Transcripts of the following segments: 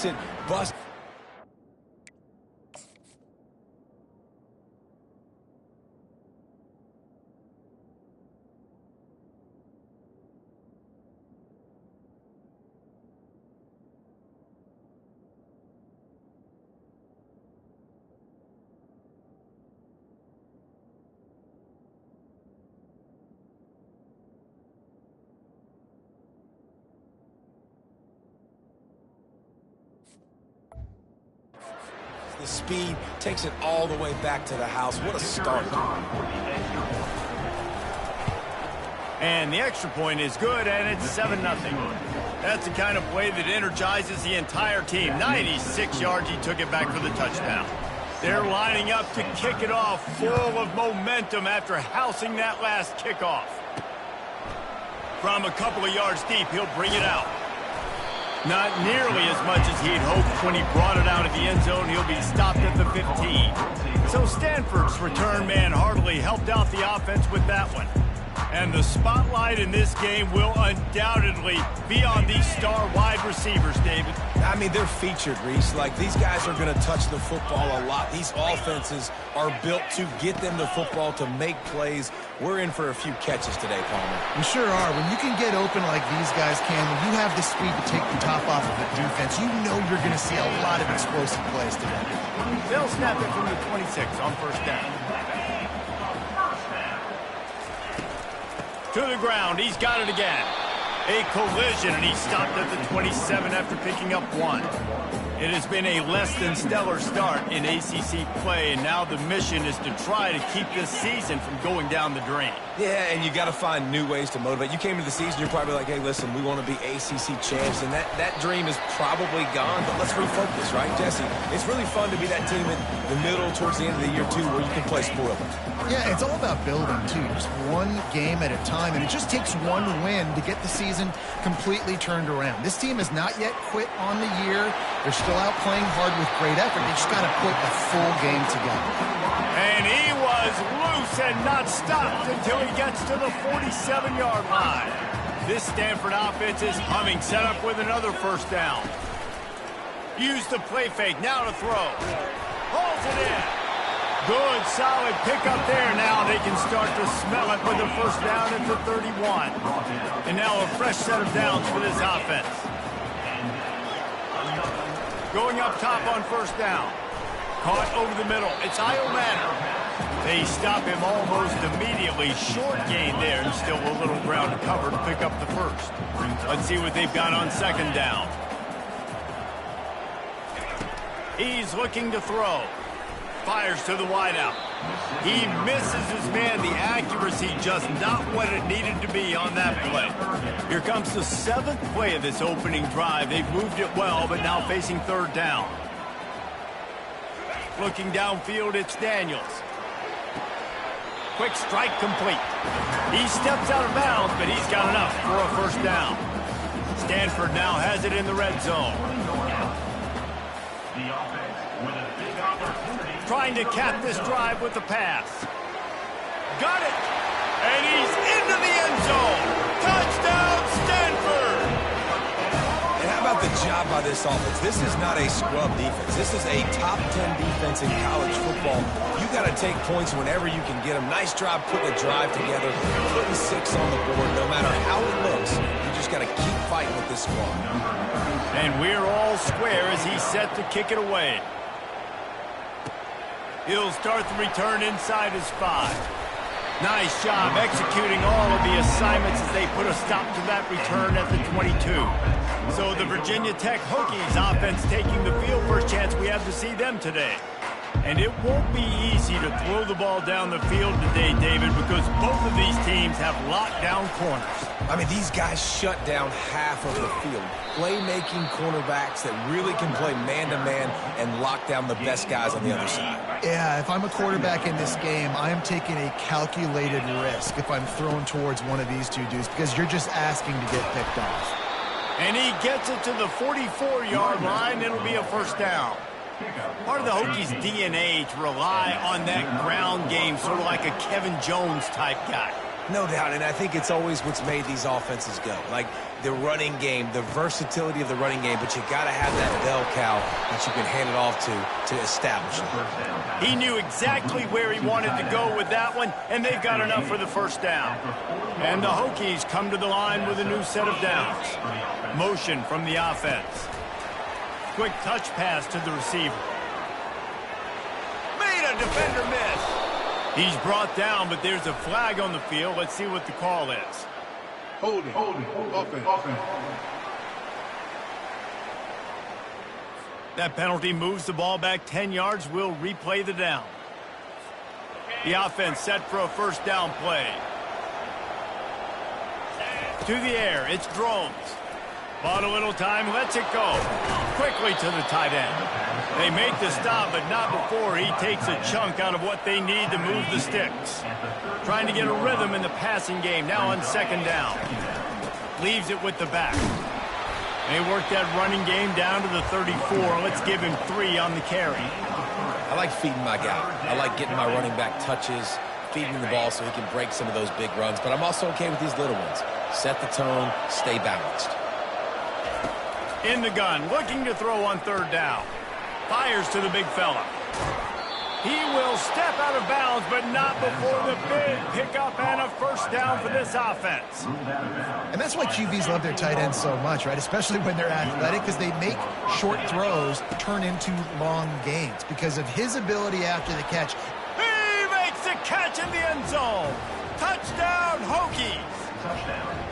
makes it bust. The speed takes it all the way back to the house. What a start. And the extra point is good, and it's 7-0. That's the kind of play that energizes the entire team. 96 yards, he took it back for the touchdown. They're lining up to kick it off, full of momentum after housing that last kickoff. From a couple of yards deep, he'll bring it out. Not nearly as much as he'd hoped when he brought it out of the end zone. He'll be stopped at the 15. So Stanford's return man hardly helped out the offense with that one. And the spotlight in this game will undoubtedly be on these star wide receivers, David. I mean, they're featured, Reese. Like, these guys are going to touch the football a lot. These offenses are built to get them the football, to make plays. We're in for a few catches today, Palmer. We sure are. When you can get open like these guys can, when you have the speed to take the top off of the defense, you know you're going to see a lot of explosive plays today. They'll snap it from the 26 on first down. To the ground, he's got it again. A collision, and he stopped at the 27 after picking up 1. It has been a less than stellar start in ACC play, and now the mission is to try to keep this season from going down the drain. Yeah, and you got to find new ways to motivate. You came into the season, you're probably like, hey, listen, we want to be ACC champs, and that dream is probably gone, but let's refocus, right, Jesse? It's really fun to be that team in the middle, towards the end of the year, too, where you can play spoiler. Yeah, it's all about building, too. Just one game at a time, and it just takes one win to get the season completely turned around. This team has not yet quit on the year. They're still out playing hard with great effort. They just got to put a full game together. And he was loose and not stopped until he gets to the 47-yard line. This Stanford offense is humming, set up with another first down. Use the play fake, now to throw. Holds it in. Good, solid pickup there. Now they can start to smell it with the first down at the 31. And now a fresh set of downs for this offense. Going up top on first down. Caught over the middle. It's Manor. They stop him almost immediately. Short gain there, and still a little ground to cover to pick up the first. Let's see what they've got on second down. He's looking to throw. Fires to the wideout. He misses his man. The accuracy just not what it needed to be on that play. Here comes the 7th play of this opening drive. They've moved it well, but now facing third down. Looking downfield, it's Daniels. Quick strike complete. He steps out of bounds, but he's got enough for a first down. Stanford now has it in the red zone. Trying to cap this drive with the pass. Got it! And he's into the end zone! Touchdown, Stanford! And how about the job by this offense? This is not a scrub defense. This is a top 10 defense in college football. You got to take points whenever you can get them. Nice job putting a drive together, putting 6 on the board. No matter how it looks, you just got to keep fighting with this squad. And we're all square as he's set to kick it away. He'll start the return inside his 5. Nice job executing all of the assignments as they put a stop to that return at the 22. So the Virginia Tech Hokies offense taking the field. First chance we have to see them today. And it won't be easy to throw the ball down the field today, David, because both of these teams have lockdown corners. I mean, these guys shut down half of the field. Playmaking cornerbacks that really can play man-to-man and lock down the best guys on the other side. Yeah, if I'm a quarterback in this game, I am taking a calculated risk if I'm thrown towards one of these two dudes, because you're just asking to get picked off. And he gets it to the 44-yard line. It'll be a first down. Part of the Hokies' DNA to rely on that ground game, sort of like a Kevin Jones type guy. No doubt, and I think it's always what's made these offenses go. Like the running game, the versatility of the running game, but you got to have that bell cow that you can hand it off to establish it. He knew exactly where he wanted to go with that one, and they've got enough for the first down. And the Hokies come to the line with a new set of downs. Motion from the offense. Quick touch pass to the receiver. Made a defender miss. He's brought down, but there's a flag on the field. Let's see what the call is. Holding. Offense. That penalty moves the ball back 10 yards. We'll replay the down. The offense set for a first down play. To the air, it's Drones. Bought a little time, lets it go. Quickly to the tight end. They make the stop, but not before he takes a chunk out of what they need to move the sticks. Trying to get a rhythm in the passing game, now on second down. Leaves it with the back. They work that running game down to the 34. Let's give him 3 on the carry. I like feeding my guy. I like getting my running back touches, feeding the ball so he can break some of those big runs, but I'm also okay with these little ones. Set the tone, stay balanced. In the gun, looking to throw on third down. Fires to the big fella. He will step out of bounds, but not before the big pickup and a first down for this offense. And that's why QBs love their tight ends so much, right? Especially when they're athletic, because they make short throws turn into long gains because of his ability after the catch. He makes the catch in the end zone. Touchdown, Hokies. Touchdown.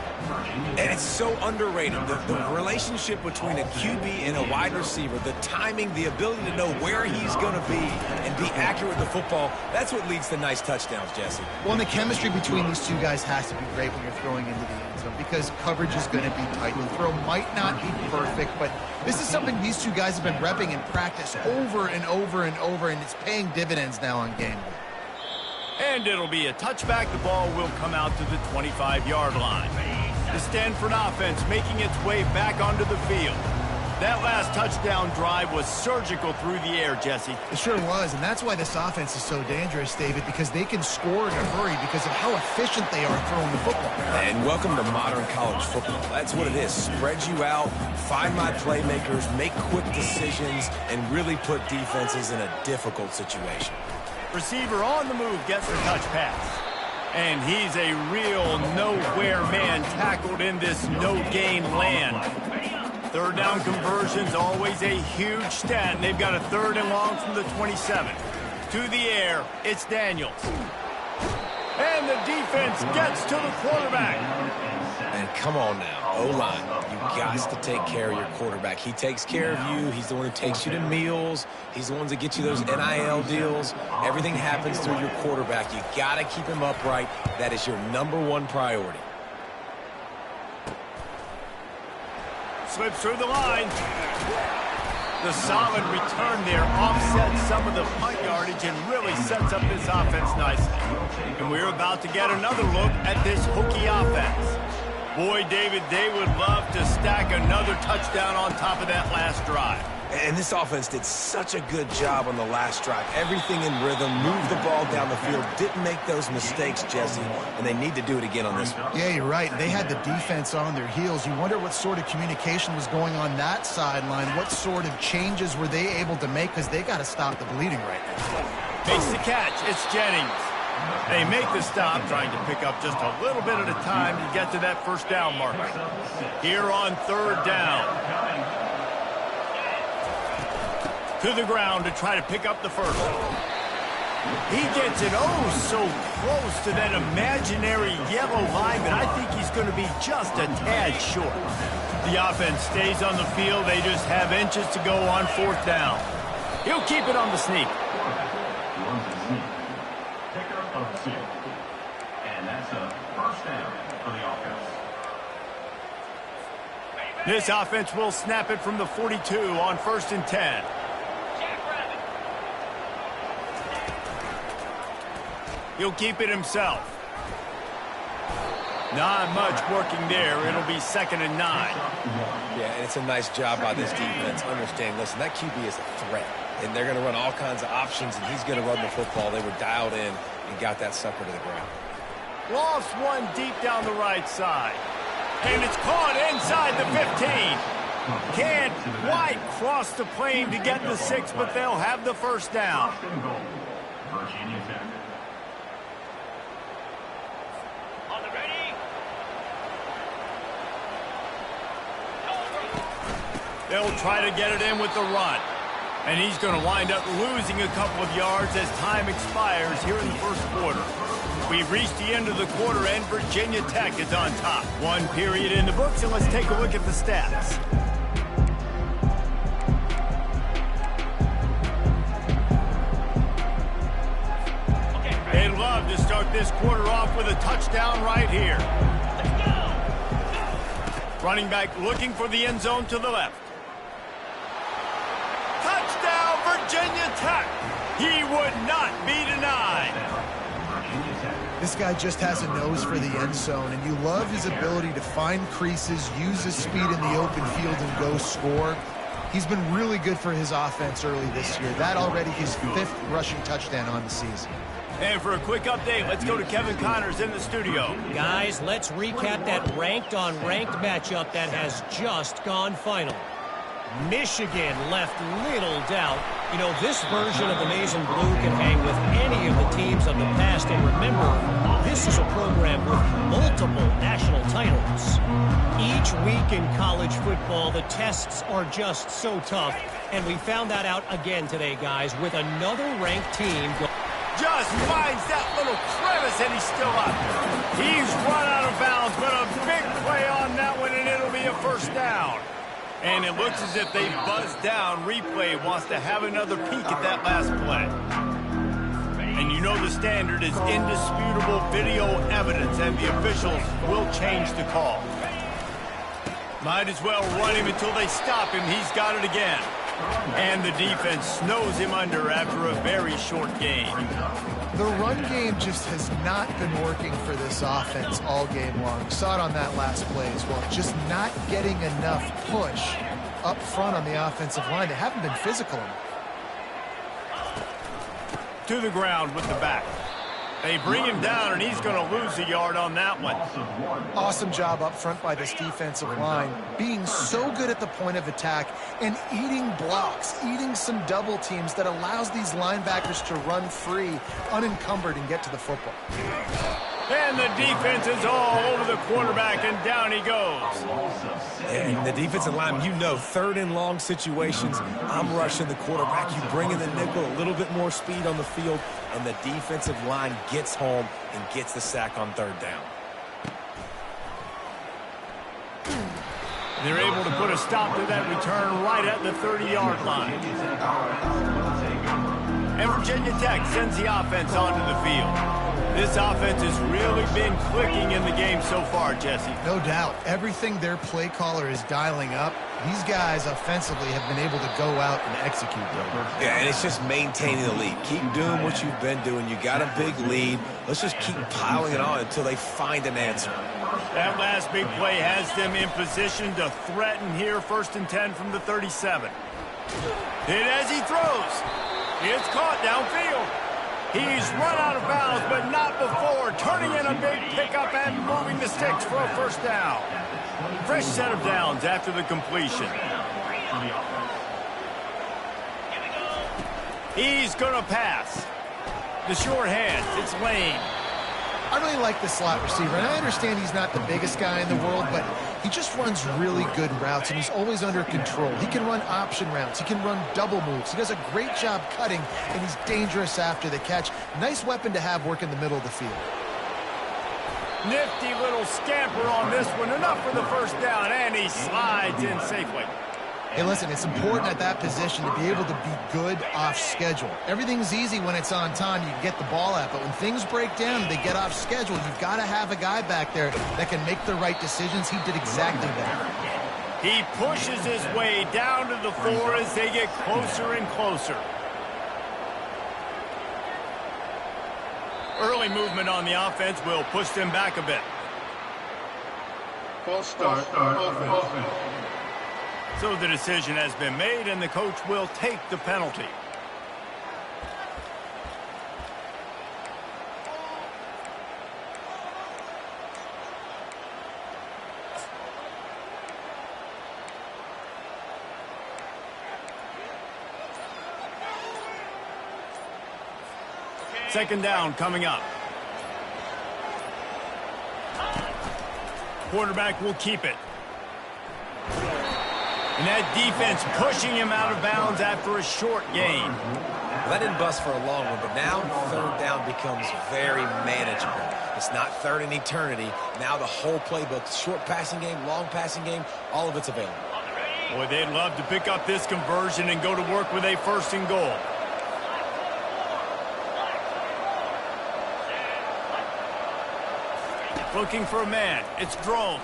And it's so underrated. The relationship between a QB and a wide receiver, the timing, the ability to know where he's going to be and be accurate with the football, that's what leads to nice touchdowns, Jesse. Well, and the chemistry between these two guys has to be great when you're throwing into the end zone because coverage is going to be tight. The throw might not be perfect, but this is something these two guys have been repping in practice over and over and over, and it's paying dividends now on game day. And it'll be a touchback. The ball will come out to the 25-yard line. The Stanford offense making its way back onto the field. That last touchdown drive was surgical through the air, Jesse. It sure was, and that's why this offense is so dangerous, David, because they can score in a hurry because of how efficient they are throwing the football. And welcome to modern college football. That's what it is. Spread you out, find my playmakers, make quick decisions, and really put defenses in a difficult situation. Receiver on the move gets the touch pass. And he's a real nowhere man tackled in this no-gain land. Third down conversion's always a huge stat, and they've got a 3rd and long from the 27. To the air, it's Daniels. And the defense gets to the quarterback. And come on now, O-line, you got to take care of your quarterback. He takes care of you. He's the one who takes you to meals. He's the ones that get you those NIL deals. Everything happens through your quarterback. You got to keep him upright. That is your #1 priority. Slips through the line. The solid return there offsets some of the punt yardage and really sets up this offense nicely. And we're about to get another look at this Hokie offense. Boy, David, they would love to stack another touchdown on top of that last drive. And this offense did such a good job on the last drive. Everything in rhythm, moved the ball down the field, didn't make those mistakes, Jesse, and they need to do it again on this one. Yeah, you're right. They had the defense on their heels. You wonder what sort of communication was going on that sideline. What sort of changes were they able to make because they got to stop the bleeding right now. Makes the catch. It's Jennings. They make the stop, trying to pick up just a little bit at a time to get to that first down marker. Here on 3rd down. To the ground to try to pick up the first. He gets it so close to that imaginary yellow line, but I think he's going to be just a tad short. The offense stays on the field. They just have inches to go on 4th down. He'll keep it on the sneak. And that's a first down for the offense. This offense will snap it from the 42 on 1st and 10. He'll keep it himself. Not much working there. It'll be 2nd and 9. Yeah, and it's a nice job by this defense. Understand, listen, that QB is a threat. And they're going to run all kinds of options, and he's going to run the football. They were dialed in and got that sucker to the ground. Lost one deep down the right side. And it's caught inside the 15. Can't quite cross the plane to get the 6, but they'll have the first down. Virginia Tech. On the ready. They'll try to get it in with the run. And he's going to wind up losing a couple of yards as time expires here in the first quarter. We've reached the end of the quarter, and Virginia Tech is on top. One period in the books, and let's take a look at the stats. They'd love to start this quarter off with a touchdown right here. Let's go. Running back looking for the end zone to the left. Touchdown, Virginia Tech. He would not be denied. This guy just has a nose for the end zone, and you love his ability to find creases, use his speed in the open field, and go score. He's been really good for his offense early this year. That already his 5th rushing touchdown on the season. And for a quick update, let's go to Kevin Connors in the studio. Guys, let's recap that ranked-on-ranked matchup that has just gone final. Michigan left little doubt. You know, this version of the Maize and Blue can hang with any of the teams of the past. And remember, this is a program with multiple national titles. Each week in college football, the tests are just so tough. And we found that out again today, guys, with another ranked team. Just finds that little crevice, and he's still up. He's run out of bounds, but a big play on that one, and it'll be a first down. And it looks as if they buzzed down. Replay wants to have another peek at that last play. And you know the standard is indisputable video evidence, and the officials will change the call. Might as well run him until they stop him. He's got it again. And the defense snows him under after a very short game. The run game just has not been working for this offense all game long. We saw it on that last play as well. Just not getting enough push up front on the offensive line. They haven't been physical enough. To the ground with the back. They bring him down, and he's going to lose a yard on that one. Awesome job up front by this defensive line, being so good at the point of attack and eating blocks, eating some double teams that allows these linebackers to run free, unencumbered, and get to the football. And the defense is all over the quarterback, and down he goes. And the defensive lineman, you know, 3rd and long situations, I'm rushing the quarterback. You bring in the nickel, a little bit more speed on the field, and the defensive line gets home and gets the sack on 3rd down. They're able to put a stop to that return right at the 30-yard line. And Virginia Tech sends the offense onto the field. This offense has really been clicking in the game so far, Jesse. No doubt. Everything their play caller is dialing up, these guys offensively have been able to go out and execute them. Yeah, and it's just maintaining the lead. Keep doing what you've been doing. You got a big lead. Let's just keep piling it on until they find an answer. That last big play has them in position to threaten here. 1st and 10 from the 37. Hit as he throws. It's caught downfield. He's run out of bounds, but not before turning in a big pickup and moving the sticks for a first down. Fresh set of downs after the completion. He's going to pass. The short hands, it's Lane. I really like the slot receiver, and I understand he's not the biggest guy in the world, but he just runs really good routes, and he's always under control. He can run option routes. He can run double moves. He does a great job cutting, and he's dangerous after the catch. Nice weapon to have work in the middle of the field. Nifty little scamper on this one. Enough for the first down, and he slides in safely. Hey, listen, it's important at that position to be able to be good off schedule. Everything's easy when it's on time. You can get the ball out, but when things break down, they get off schedule. You've got to have a guy back there that can make the right decisions. He did exactly that. He pushes his way down to the 4 as they get closer and closer. Early movement on the offense will push them back a bit. False start, offense. So the decision has been made, and the coach will take the penalty. Second down coming up. Quarterback will keep it. And that defense pushing him out of bounds after a short gain. Well, that didn't bust for a long one, but now third down becomes very manageable. It's not third in eternity. Now the whole playbook, short passing game, long passing game, all of it's available. Boy, they'd love to pick up this conversion and go to work with a first and goal. Looking for a man. It's Drones.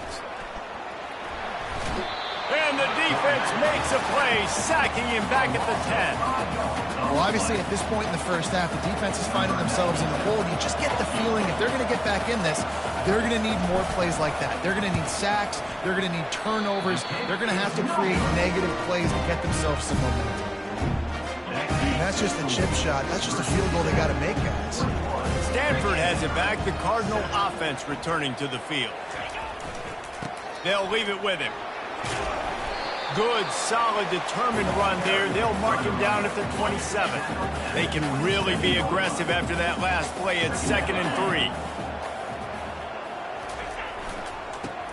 And the defense makes a play, sacking him back at the 10. Well, obviously, at this point in the first half, the defense is finding themselves in the hole. You just get the feeling if they're going to get back in this, they're going to need more plays like that. They're going to need sacks. They're going to need turnovers. They're going to have to create negative plays to get themselves some momentum. And that's just a chip shot. That's just a field goal they got to make, guys. Stanford has it back. The Cardinal offense returning to the field. They'll leave it with him. Good, solid, determined run there. They'll mark him down at the 27. They can really be aggressive after that last play. It's 2nd and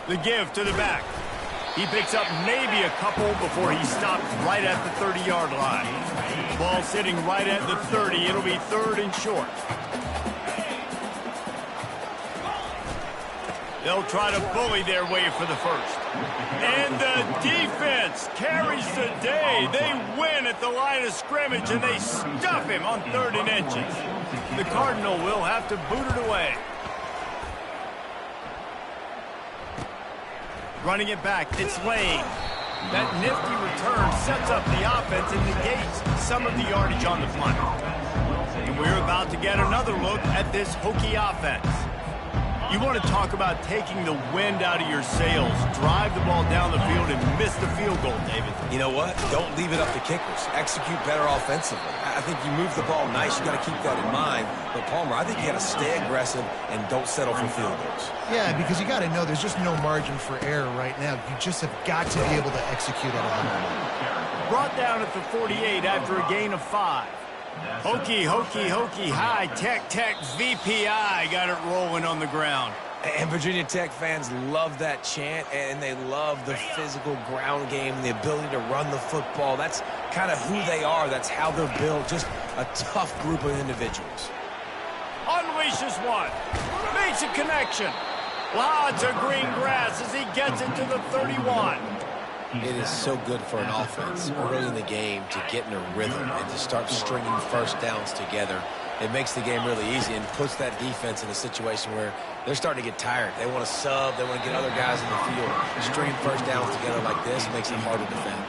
3. The give to the back. He picks up maybe a couple before he stops right at the 30-yard line. Ball sitting right at the 30. It'll be 3rd and short. They'll try to bully their way for the first. And the defense carries the day. They win at the line of scrimmage, and they stuff him on 3rd and inches. The Cardinal will have to boot it away. Running it back, it's Lane. That nifty return sets up the offense and negates some of the yardage on the punt. And we're about to get another look at this Hokie offense. You want to talk about taking the wind out of your sails. Drive the ball down the field and miss the field goal, David. You know what? Don't leave it up to kickers. Execute better offensively. I think you move the ball nice. You got to keep that in mind. But, Palmer, I think you got to stay aggressive and don't settle for field goals. Yeah, because you got to know there's just no margin for error right now. You just have got to be able to execute at a high level. Brought down at the 48 after a gain of 5. Hokie, Hokie, Hokie, high, Tech, Tech, VPI got it rolling on the ground. And Virginia Tech fans love that chant, and they love the physical ground game, the ability to run the football. That's kind of who they are. That's how they're built. Just a tough group of individuals. Unleashes one. Makes a connection. Lots of green grass as he gets it to the 31. It is so good for an offense early in the game to get in a rhythm and to start stringing first downs together. It makes the game really easy and puts that defense in a situation where they're starting to get tired. They want to sub. They want to get other guys in the field. Stringing first downs together like this makes it hard to defend.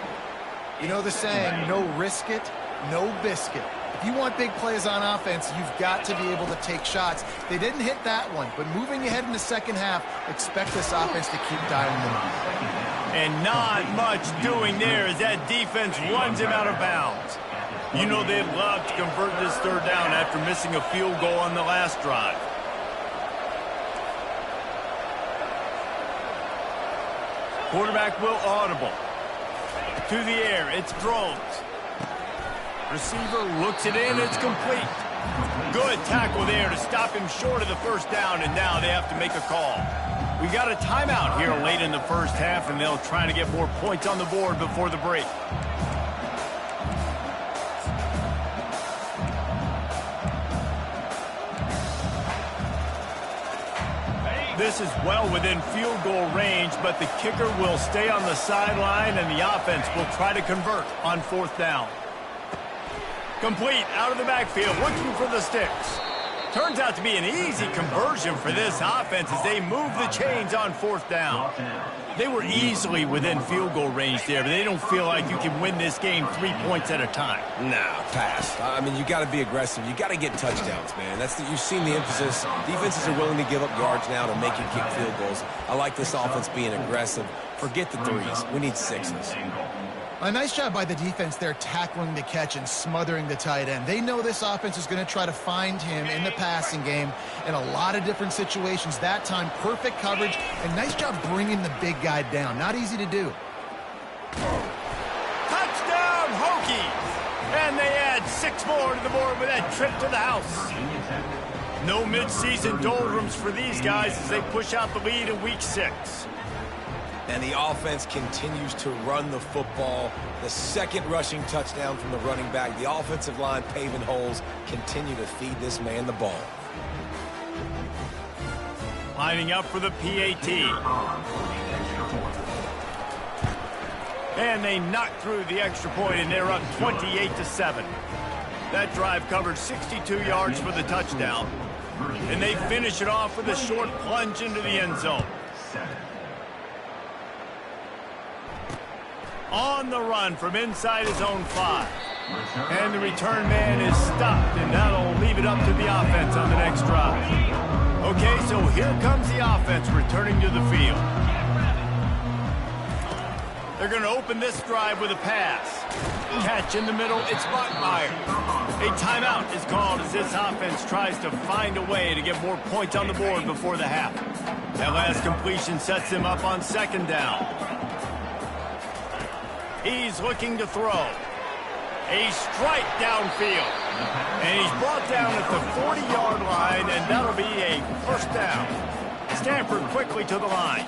You know the saying, no risk it, no biscuit. If you want big plays on offense, you've got to be able to take shots. They didn't hit that one, but moving ahead in the second half, expect this offense to keep dialing them up. And not much doing there as that defense runs him out of bounds. You know they'd love to convert this third down after missing a field goal on the last drive. Quarterback will audible. To the air, it's Drones. Receiver looks it in, it's complete. Good tackle there to stop him short of the first down, and now they have to make a call. We got a timeout here late in the first half, and they'll try to get more points on the board before the break. This is well within field goal range, but the kicker will stay on the sideline, and the offense will try to convert on 4th down. Complete out of the backfield, looking for the sticks. Turns out to be an easy conversion for this offense as they move the chains on 4th down. They were easily within field goal range there, but they don't feel like you can win this game 3 points at a time. Nah, pass. I mean, you got to be aggressive. You got to get touchdowns, man. You've seen the emphasis. Defenses are willing to give up yards now to make you kick field goals. I like this offense being aggressive. Forget the threes. We need sixes. A nice job by the defense there tackling the catch and smothering the tight end. They know this offense is going to try to find him in the passing game in a lot of different situations. That time, perfect coverage, and nice job bringing the big guy down. Not easy to do. Touchdown, Hokies! And they add 6 more to the board with that trip to the house. No mid-season doldrums for these guys as they push out the lead in Week 6. And the offense continues to run the football. The second rushing touchdown from the running back. The offensive line paving holes. Continue to feed this man the ball. Lining up for the PAT. And they knock through the extra point, and they're up 28-7. That drive covered 62 yards for the touchdown. And they finish it off with a short plunge into the end zone. On the run from inside his own 5. And the return man is stopped, and that'll leave it up to the offense on the next drive. Okay, so here comes the offense returning to the field. They're going to open this drive with a pass. Catch in the middle, it's Bachmeier. A timeout is called as this offense tries to find a way to get more points on the board before the half. That last completion sets them up on 2nd down. He's looking to throw. A strike downfield. And he's brought down at the 40-yard line, and that'll be a 1st down. Stanford quickly to the line.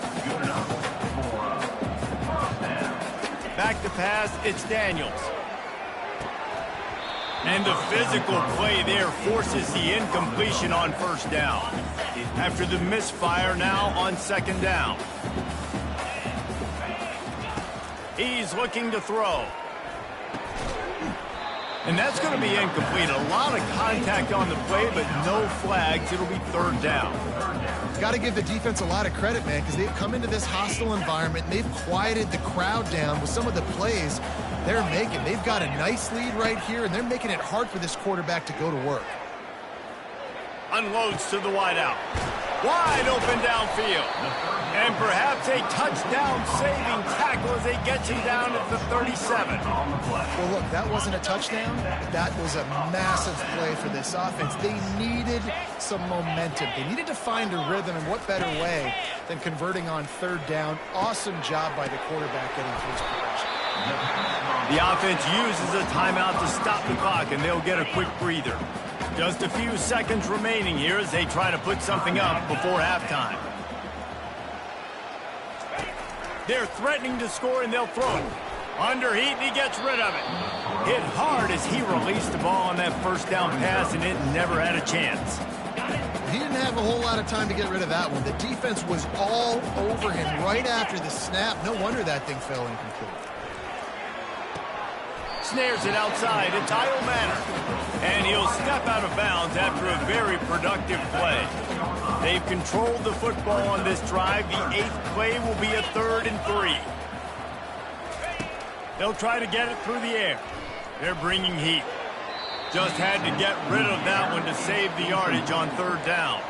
Back to pass, it's Daniels. And the physical play there forces the incompletion on 1st down. After the misfire, now on 2nd down. He's looking to throw. And that's going to be incomplete. A lot of contact on the play, but no flags. It'll be 3rd down. Got to give the defense a lot of credit, man, because they've come into this hostile environment, and they've quieted the crowd down with some of the plays they're making. They've got a nice lead right here, and they're making it hard for this quarterback to go to work. Unloads to the wideout. Wide open downfield. And perhaps a touchdown-saving tackle as they get him down at the 37. Well, look, that wasn't a touchdown. That was a massive play for this offense. They needed some momentum. They needed to find a rhythm, and what better way than converting on 3rd down. Awesome job by the quarterback getting through his progression. The offense uses a timeout to stop the clock, and they'll get a quick breather. Just a few seconds remaining here as they try to put something up before halftime. They're threatening to score, and they'll throw it. Under heat, and he gets rid of it. Hit hard as he released the ball on that 1st down pass, and it never had a chance. He didn't have a whole lot of time to get rid of that one. The defense was all over him right after the snap. No wonder that thing fell incomplete. Snares it outside. It's Io Manor. And he'll step out of bounds after a very productive play. They've controlled the football on this drive. The 8th play will be a 3rd and 3. They'll try to get it through the air. They're bringing heat. Just had to get rid of that one to save the yardage on 3rd down.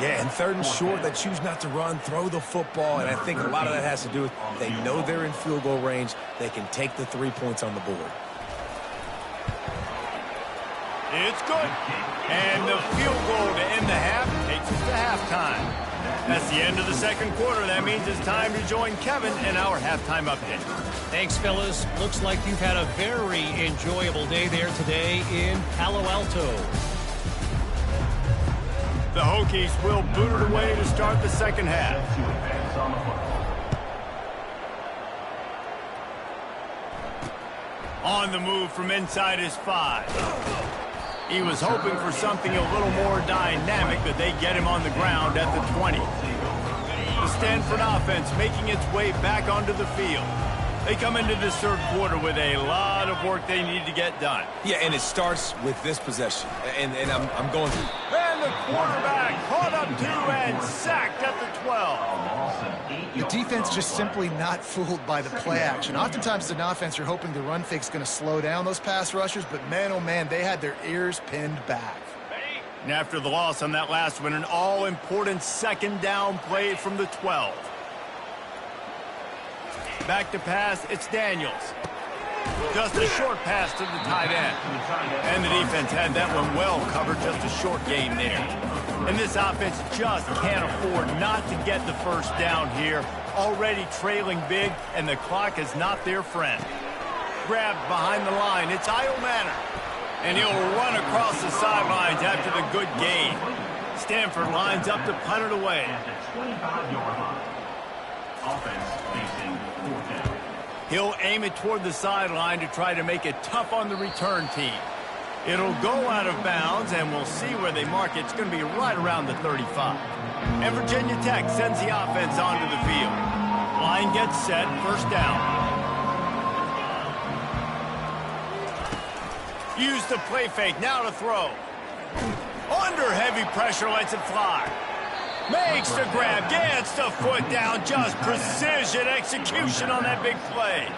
Yeah, and 3rd and short, they choose not to run, throw the football, and I think a lot of that has to do with they know they're in field goal range. They can take the 3 points on the board. It's good. And the field goal to end the half takes us to halftime. That's the end of the 2nd quarter. That means it's time to join Kevin in our halftime update. Thanks, fellas. Looks like you've had a very enjoyable day there today in Palo Alto. The Hokies will boot it away to start the 2nd half. On the move from inside his 5. He was hoping for something a little more dynamic, but they get him on the ground at the 20. The Stanford offense making its way back onto the field. They come into this 3rd quarter with a lot of work they need to get done. Yeah, and it starts with this possession. And I'm going through. And the quarterback caught up to and sacked at the 12. The defense just simply not fooled by the play action. Oftentimes, an offense, you're hoping the run fake's going to slow down those pass rushers, but man, oh man, they had their ears pinned back. And after the loss on that last one, an all-important 2nd down play from the 12. Back to pass, it's Daniels. Just a short pass to the tight end. And the defense had that one well covered, just a short game there. And this offense just can't afford not to get the 1st down here. Already trailing big, and the clock is not their friend. Grabbed behind the line, it's Io Manor. And he'll run across the sidelines after the good gain. Stanford lines up to punt it away. At the 25-yard line. Offense facing 4th down. He'll aim it toward the sideline to try to make it tough on the return team. It'll go out of bounds, and we'll see where they mark it. It's going to be right around the 35. And Virginia Tech sends the offense onto the field. Line gets set, first down. Use the play fake, now to throw. Under heavy pressure, lets it fly. Makes the grab, gets the foot down, just precision execution on that big play.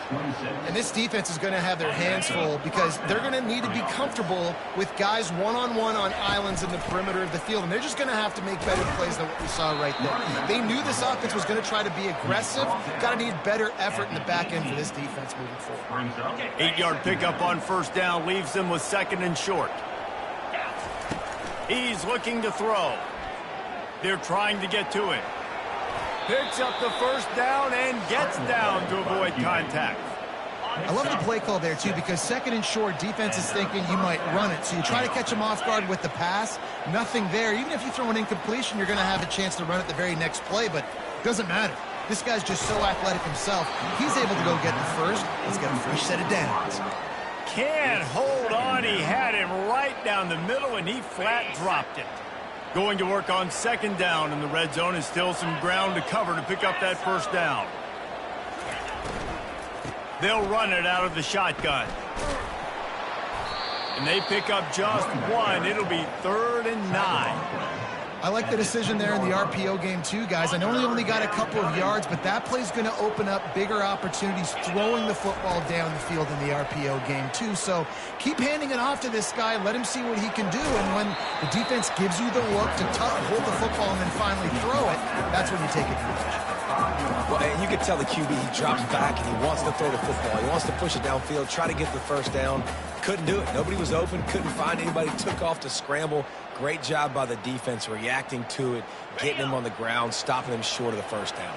And this defense is going to have their hands full because they're going to need to be comfortable with guys one-on-one on islands in the perimeter of the field, and they're just going to have to make better plays than what we saw right there. They knew this offense was going to try to be aggressive. Got to need better effort in the back end for this defense moving forward. 8-yard pickup on first down leaves them with 2nd and short. He's looking to throw. They're trying to get to it. Picks up the first down and gets down to avoid contact. I love the play call there, too, because 2nd and short, defense is thinking you might run it. So you try to catch him off guard with the pass. Nothing there. Even if you throw an incompletion, you're going to have a chance to run it the very next play, but it doesn't matter. This guy's just so athletic himself. He's able to go get the first. Let's get a fresh set of downs. Can't hold on. He had him right down the middle, and he flat dropped it. Going to work on 2nd down in the red zone, and still some ground to cover to pick up that first down. They'll run it out of the shotgun. And they pick up just one. It'll be 3rd and 9. I like the decision there in the RPO game too, guys. I know he only got a couple of yards, but that play's going to open up bigger opportunities throwing the football down the field in the RPO game too. So keep handing it off to this guy. Let him see what he can do. And when the defense gives you the look to hold the football and then finally throw it, that's when you take advantage. Well, and you can tell the QB, he drops back and he wants to throw the football. He wants to push it downfield, try to get the first down. Couldn't do it. Nobody was open, couldn't find anybody, took off to scramble. Great job by the defense reacting to it, getting him on the ground, stopping him short of the first down.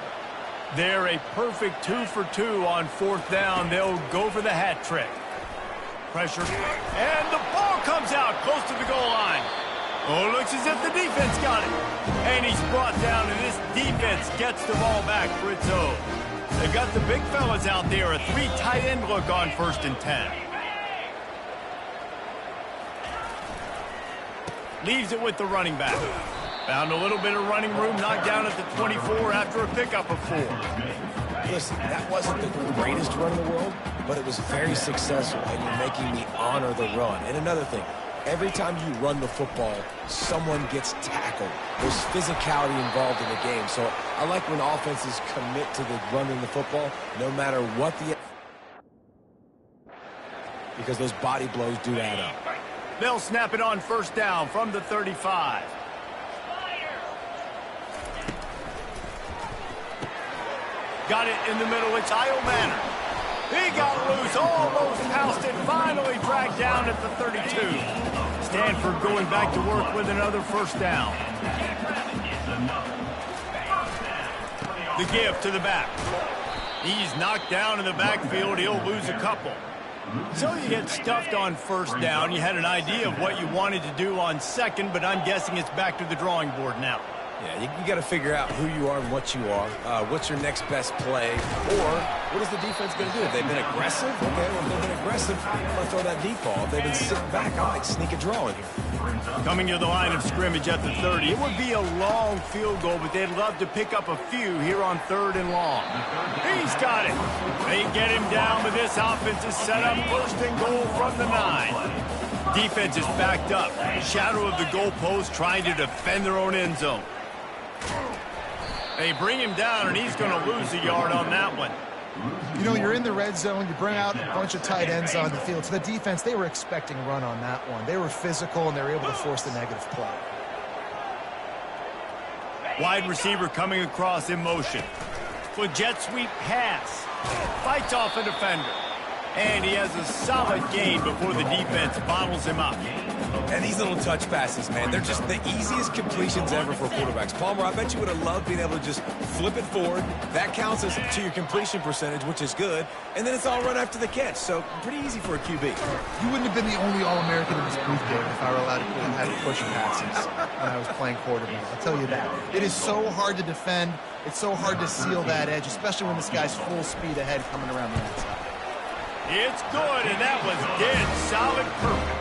They're a perfect 2 for 2 on 4th down. They'll go for the hat trick. Pressure, and the ball comes out close to the goal line. Oh, looks as if the defense got it. And he's brought down, and this defense gets the ball back for its own. They've got the big fellas out there, a 3 tight end look on 1st and 10. Leaves it with the running back. Found a little bit of running room, knocked down at the 24 after a pickup of 4. Listen, that wasn't the greatest run in the world, but it was very successful, and you're making me honor the run. And another thing, every time you run the football, someone gets tackled. There's physicality involved in the game. So I like when offenses commit to the running the football, no matter what the... because those body blows do add up. They'll snap it on 1st down from the 35. Got it in the middle. It's Io Manor. He got loose, almost housed it, finally dragged down at the 32. Stanford going back to work with another 1st down. The give to the back. He's knocked down in the backfield. He'll lose a couple. So you get stuffed on 1st down. You had an idea of what you wanted to do on 2nd, but I'm guessing it's back to the drawing board now. Yeah, you got to figure out who you are and what you are. What's your next best play? Or what is the defense going to do? If they've been aggressive, okay, well, if they've been aggressive, I'm going to throw that deep ball. If they've been sitting back, I might sneak a draw in here. Coming to the line of scrimmage at the 30. It would be a long field goal, but they'd love to pick up a few here on 3rd and long. He's got it. They get him down, but this offense is set up 1st and goal from the 9. Defense is backed up. Shadow of the goalpost trying to defend their own end zone. They bring him down, and he's going to lose a yard on that one. You know, you're in the red zone. You bring out a bunch of tight ends on the field. So the defense, they were expecting run on that one. They were physical, and they were able to force the negative play. Wide receiver coming across in motion. With jet sweep pass. Fights off a defender. And he has a solid gain before the defense bottles him up. And these little touch passes, man, they're just the easiest completions ever for quarterbacks. Palmer, I bet you would have loved being able to just flip it forward. That counts as to your completion percentage, which is good. And then it's all run after the catch, so pretty easy for a QB. You wouldn't have been the only All-American in this booth game if I were allowed to push passes when I was playing quarterback. I'll tell you that. It is so hard to defend. It's so hard to seal that edge, especially when this guy's full speed ahead coming around the outside. It's good, and that was dead solid perfect.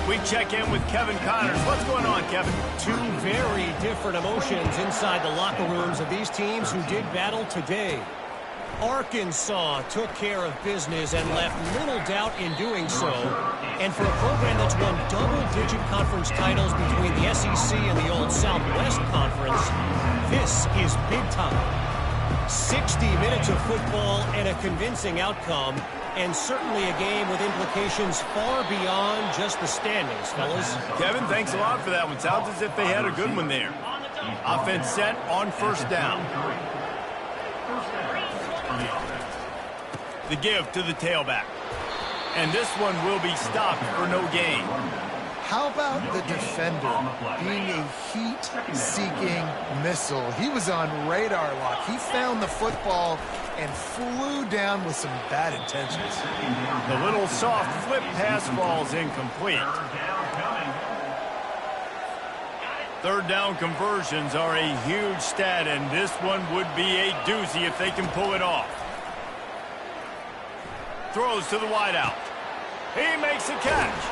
We check in with Kevin Connors. What's going on, Kevin? Two very different emotions inside the locker rooms of these teams who did battle today. Arkansas took care of business and left little doubt in doing so. And for a program that's won double-digit conference titles between the SEC and the old Southwest Conference, this is big time. 60 minutes of football and a convincing outcome, and certainly a game with implications far beyond just the standings, fellas. Kevin, thanks a lot for that one. Sounds as if they had a good one there. Offense set on first down. The give to the tailback. And this one will be stopped for no gain. How about the defender being a heat-seeking missile? He was on radar lock. He found the football and flew down with some bad intentions. The little soft flip pass falls incomplete. Third down conversions are a huge stat, and this one would be a doozy if they can pull it off. Throws to the wideout. He makes a catch.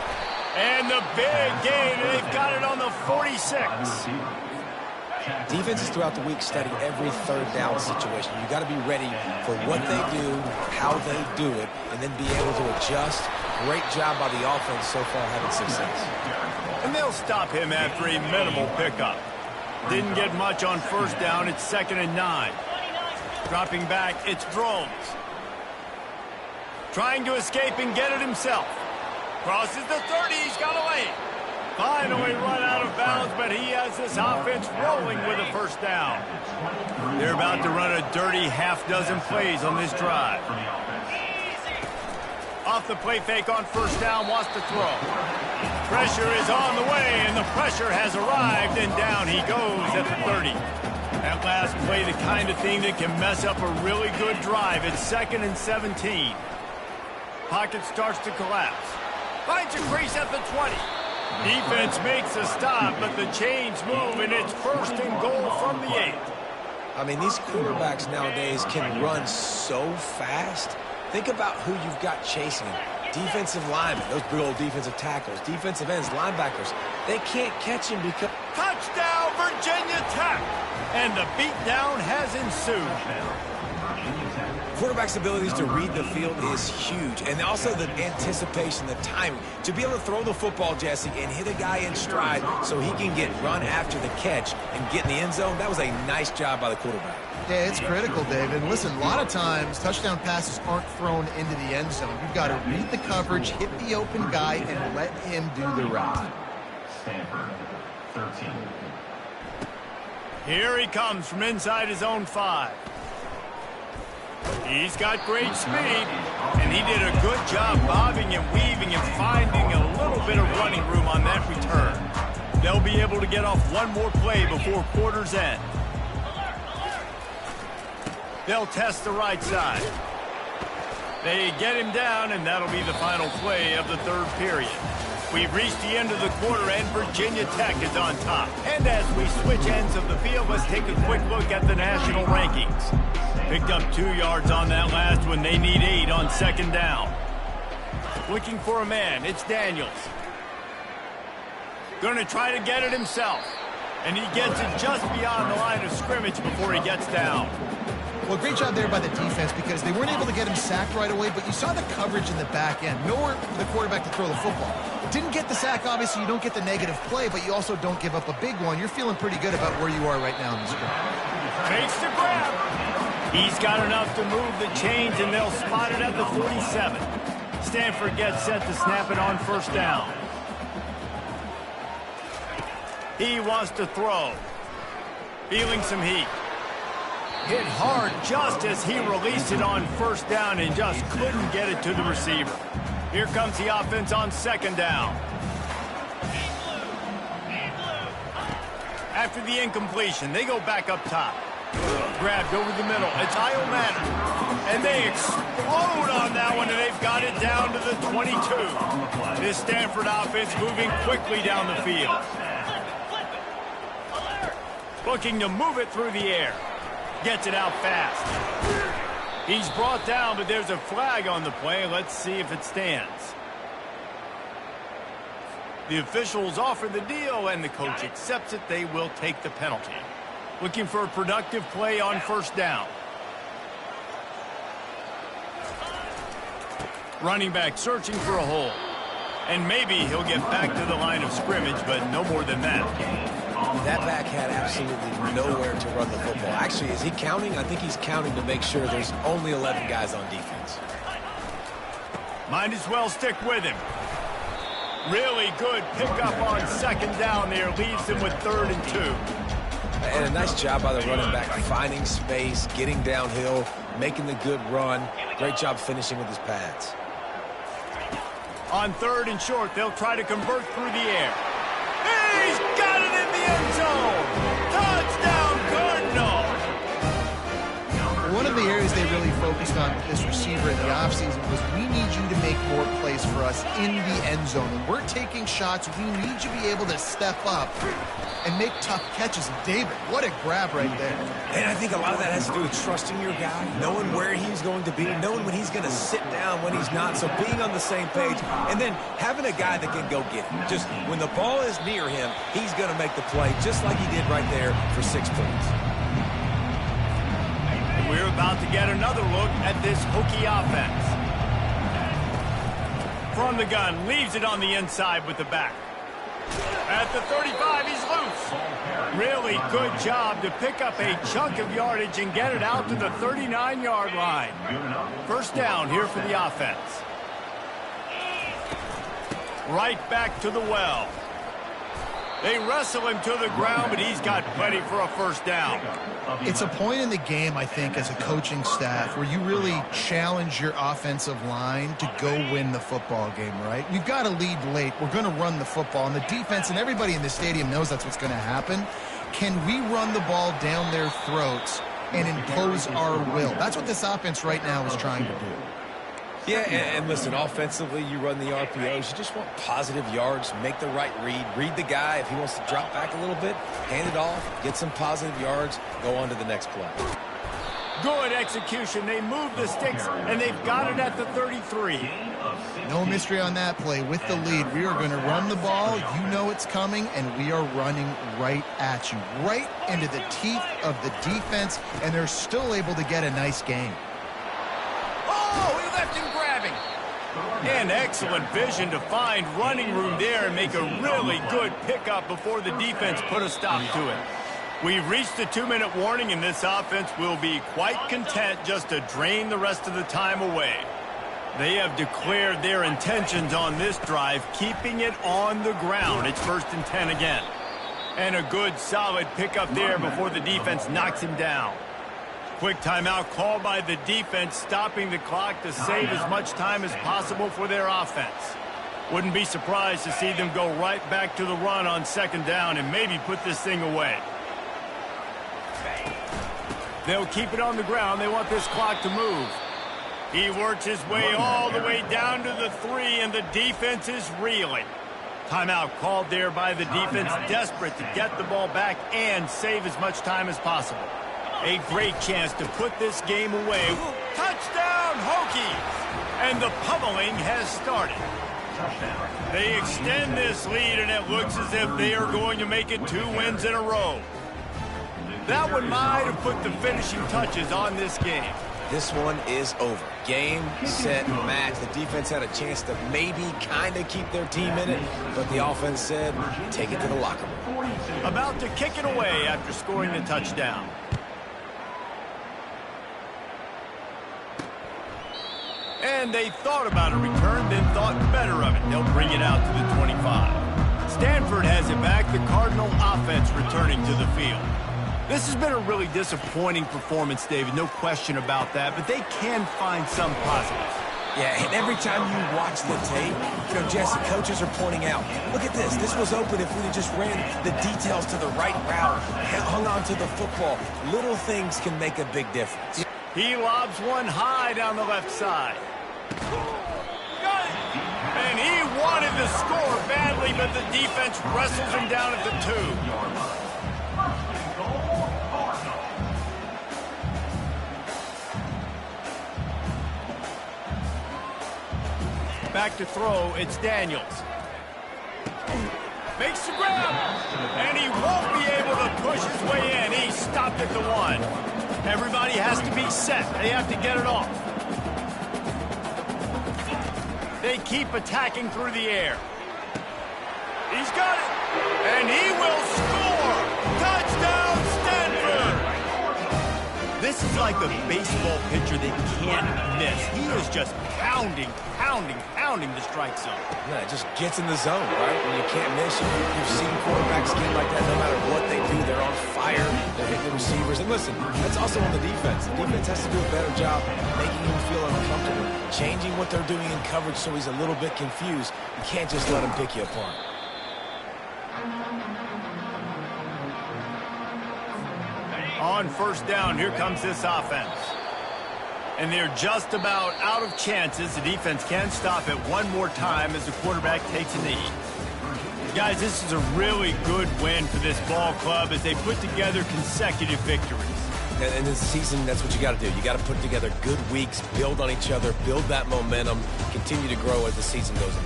And the big gain, they've got it on the 46. Defenses throughout the week study every third down situation. You got to be ready for what they do, how they do it, and then be able to adjust. Great job by the offense so far having success. And they'll stop him after a minimal pickup. Didn't get much on first down. It's 2nd and 9. Dropping back, it's Drones. Trying to escape and get it himself. Crosses the 30, he's got away. Finally run out of bounds, but he has this offense rolling with a first down. They're about to run a dirty half-dozen plays on this drive. Off the play fake on first down, wants to throw. Pressure is on the way, and the pressure has arrived, and down he goes at the 30. That last play, the kind of thing that can mess up a really good drive. It's 2nd and 17. Pocket starts to collapse. Finds a crease at the 20. Defense makes a stop, but the chains move, and it's 1st and goal from the 8. I mean, these quarterbacks nowadays can run so fast. Think about who you've got chasing him. Defensive linemen, those big old defensive tackles, defensive ends, linebackers. They can't catch him because... Touchdown, Virginia Tech! And the beatdown has ensued. Quarterback's abilities to read the field is huge, and also the anticipation, the timing. To be able to throw the football, Jesse, and hit a guy in stride so he can get run after the catch and get in the end zone, that was a nice job by the quarterback. Yeah, it's critical, David. And listen, a lot of times touchdown passes aren't thrown into the end zone. You've got to read the coverage, hit the open guy, and let him do the rest. Stanford, 13. Here he comes from inside his own 5. He's got great speed, and he did a good job bobbing and weaving and finding a little bit of running room on that return. They'll be able to get off one more play before quarter's end. They'll test the right side. They get him down, and that'll be the final play of the third period. We've reached the end of the quarter, and Virginia Tech is on top. And as we switch ends of the field, let's take a quick look at the national rankings. Picked up 2 yards on that last one. They need 8 on 2nd down. Looking for a man. It's Daniels. Going to try to get it himself. And he gets it just beyond the line of scrimmage before he gets down. Well, great job there by the defense because they weren't able to get him sacked right away, but you saw the coverage in the back end. Nowhere for the quarterback to throw the football. Didn't get the sack, obviously. You don't get the negative play, but you also don't give up a big one. You're feeling pretty good about where you are right now in the scrimmage. Makes the grab. He's got enough to move the chains, and they'll spot it at the 47. Stanford gets set to snap it on first down. He wants to throw. Feeling some heat. Hit hard just as he released it on first down and just couldn't get it to the receiver. Here comes the offense on 2nd down. After the incompletion, they go back up top. Grabbed over the middle. It's Ncaa. And they explode on that one, and they've got it down to the 22. This Stanford offense moving quickly down the field. Looking to move it through the air. Gets it out fast. He's brought down, but there's a flag on the play. Let's see if it stands. The officials offer the deal, and the coach accepts it. They will take the penalty. Looking for a productive play on first down. Running back searching for a hole. And maybe he'll get back to the line of scrimmage, but no more than that. That back had absolutely nowhere to run the football. Actually, is he counting? I think he's counting to make sure there's only 11 guys on defense. Might as well stick with him. Really good pickup on second down there. Leaves him with 3rd and 2. And a nice job by the running back, finding space, getting downhill, making the good run. Great job finishing with his pads. On 3rd and short, they'll try to convert through the air. He's got it in the end zone! Touchdown, Cardinal! One of the areas they really focused on with this receiver in the offseason was we need you to make more plays for us in the end zone. When we're taking shots, we need you to be able to step up and make tough catches. And David, what a grab right there. And I think a lot of that has to do with trusting your guy, knowing where he's going to be, knowing when he's going to sit down, when he's not, so being on the same page, and then having a guy that can go get it. Just when the ball is near him, he's going to make the play, just like he did right there for 6 points. We're about to get another look at this Hokie offense. From the gun, leaves it on the inside with the back. At the 35, he's loose. Really good job to pick up a chunk of yardage and get it out to the 39-yard line. First down here for the offense. Right back to the well. They wrestle him to the ground, but he's got plenty for a first down. It's a point in the game, I think, as a coaching staff where you really challenge your offensive line to go win the football game, right? We've got to lead late. We're going to run the football. And the defense and everybody in the stadium knows that's what's going to happen. Can we run the ball down their throats and impose our will? That's what this offense right now is trying to do. Yeah, and listen, offensively, you run the RPOs. You just want positive yards, make the right read the guy. If he wants to drop back a little bit, hand it off, get some positive yards, go on to the next play. Good execution. They move the sticks, and they've got it at the 33. No mystery on that play. With the lead, we are going to run the ball. You know it's coming, and we are running right at you, right into the teeth of the defense, and they're still able to get a nice gain. Oh, he left him grabbing. And excellent vision to find running room there and make a really good pickup before the defense put a stop to it. We've reached the 2-minute warning, and this offense will be quite content just to drain the rest of the time away. They have declared their intentions on this drive, keeping it on the ground. It's 1st and 10 again. And a good, solid pickup there before the defense knocks him down. Quick timeout called by the defense, stopping the clock to save as much time as possible for their offense. Wouldn't be surprised to see them go right back to the run on 2nd down and maybe put this thing away. They'll keep it on the ground. They want this clock to move. He works his way all the way down to the 3, and the defense is reeling. Timeout called there by the defense, desperate to get the ball back and save as much time as possible. A great chance to put this game away. Touchdown, Hokies! And the pummeling has started. They extend this lead, and it looks as if they are going to make it 2 wins in a row. That one might have put the finishing touches on this game. This one is over. Game, set, match. The defense had a chance to maybe kind of keep their team in it, but the offense said, take it to the locker room. About to kick it away after scoring the touchdown. And they thought about a return, then thought better of it. They'll bring it out to the 25. Stanford has it back. The Cardinal offense returning to the field. This has been a really disappointing performance, David. No question about that, but they can find some positives. Yeah, and every time you watch the tape, you know, Jesse, coaches are pointing out, look at this. This was open if we'd have just ran the details to the right route, hung on to the football. Little things can make a big difference. He lobs one high down the left side. And he wanted to score badly, but the defense wrestles him down at the 2. Back to throw, it's Daniels. Makes the grab, and he won't be able to push his way in. He stopped at the 1. Everybody has to be set. They have to get it off. They keep attacking through the air. He's got it, and he will score! Touchdown, Stanford! This is like a baseball pitcher they can't miss. He is just pounding the strike zone. Yeah, it just gets in the zone, right? When you can't miss, you've seen quarterbacks game like that. No matter what they do, they're on fire. They're hitting the receivers. And listen, that's also on the defense. The defense has to do a better job making him feel uncomfortable, changing what they're doing in coverage so he's a little bit confused. You can't just let him pick you apart. On first down, here comes this offense. And they're just about out of chances. The defense can stop it one more time as the quarterback takes a knee. Guys, this is a really good win for this ball club as they put together consecutive victories. And this season, that's what you got to do. You got to put together good weeks, build on each other, build that momentum, continue to grow as the season goes on.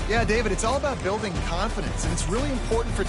Yeah, David, it's all about building confidence, and it's really important for